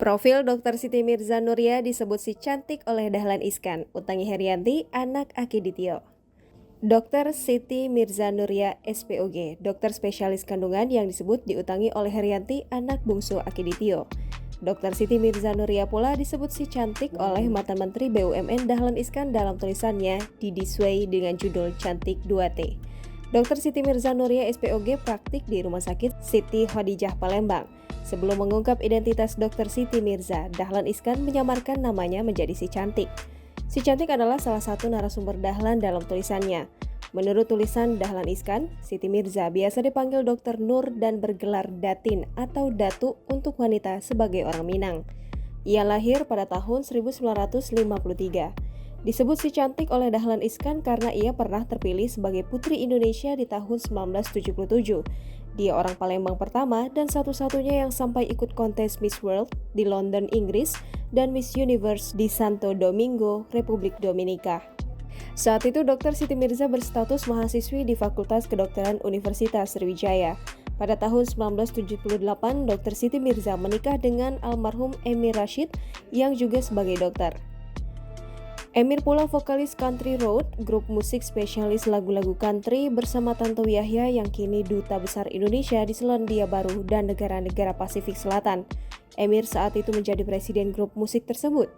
Profil Dr. Siti Mirza Nuria disebut si cantik oleh Dahlan Iskan, utangi Herianti, anak Akiditio. Dr. Siti Mirza Nuria SPOG, dokter spesialis kandungan yang disebut diutangi oleh Herianti, anak bungsu Akiditio. Dr. Siti Mirza Nuria pula disebut si cantik oleh mantan Menteri BUMN Dahlan Iskan dalam tulisannya di Disway dengan judul Cantik 2T. Dr. Siti Mirza Nuria SPOG praktik di Rumah Sakit Siti Khadijah Palembang. Sebelum mengungkap identitas Dr. Siti Mirza, Dahlan Iskan menyamarkan namanya menjadi si cantik. Si cantik adalah salah satu narasumber Dahlan dalam tulisannya. Menurut tulisan Dahlan Iskan, Siti Mirza biasa dipanggil Dr. Nur dan bergelar Datin atau Datu untuk wanita sebagai orang Minang. Ia lahir pada tahun 1953. Disebut si cantik oleh Dahlan Iskan karena ia pernah terpilih sebagai Putri Indonesia di tahun 1977. Dia orang Palembang pertama dan satu-satunya yang sampai ikut kontes Miss World di London, Inggris, dan Miss Universe di Santo Domingo, Republik Dominika. Saat itu Dr. Siti Mirza berstatus mahasiswi di Fakultas Kedokteran Universitas Sriwijaya. Pada tahun 1978, Dr. Siti Mirza menikah dengan almarhum Emir Rashid yang juga sebagai dokter. Emir pula vokalis Country Road, grup musik spesialis lagu-lagu country bersama Tanto Yahya yang kini Duta Besar Indonesia di Selandia Baru dan negara-negara Pasifik Selatan. Emir saat itu menjadi presiden grup musik tersebut.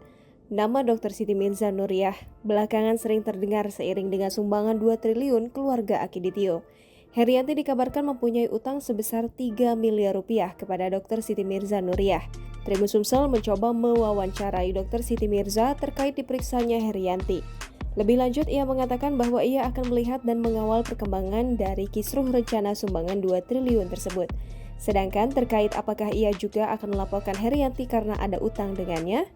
Nama Dr. Siti Mirza Nuriah belakangan sering terdengar seiring dengan sumbangan 2 triliun keluarga Akiditio. Herianti dikabarkan mempunyai utang sebesar 3 miliar rupiah kepada Dr. Siti Mirza Nuriah. Tribun Sumsel mencoba mewawancarai Dr. Siti Mirza terkait diperiksanya Herianti. Lebih lanjut, ia mengatakan bahwa ia akan melihat dan mengawal perkembangan dari kisruh rencana sumbangan 2 triliun tersebut. Sedangkan terkait apakah ia juga akan melaporkan Herianti karena ada utang dengannya,